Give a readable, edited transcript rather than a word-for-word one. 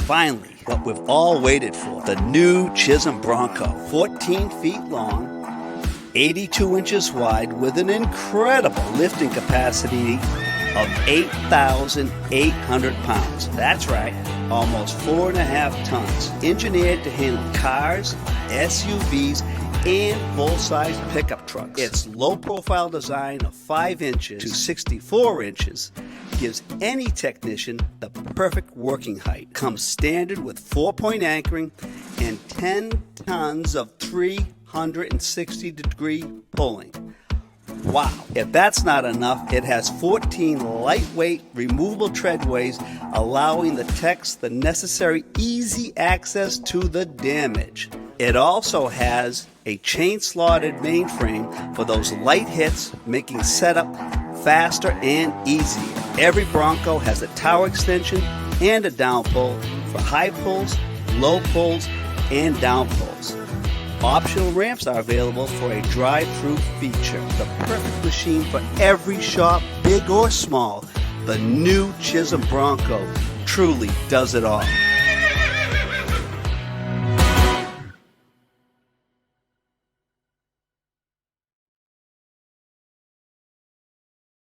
Finally, what we've all waited for, the new Chisholm Bronco. 14 feet long, 82 inches wide, with an incredible lifting capacity of 8,800 pounds. That's right, almost 4.5 tons. Engineered to handle cars, SUVs, and full-size pickup trucks. Its low-profile design of 5 inches to 64 inches gives any technician the perfect working height. Comes standard with 4-point anchoring and 10 tons of 360-degree pulling. Wow. If that's not enough, it has 14 lightweight removable treadways, allowing the techs the necessary easy access to the damage. It also has a chain-slotted mainframe for those light hits, making setup faster and easier. Every Bronco has a tower extension and a down pull for high pulls, low pulls, and down pulls. Optional ramps are available for a drive-through feature. The perfect machine for every shop, big or small. The new Chisholm Bronco truly does it all.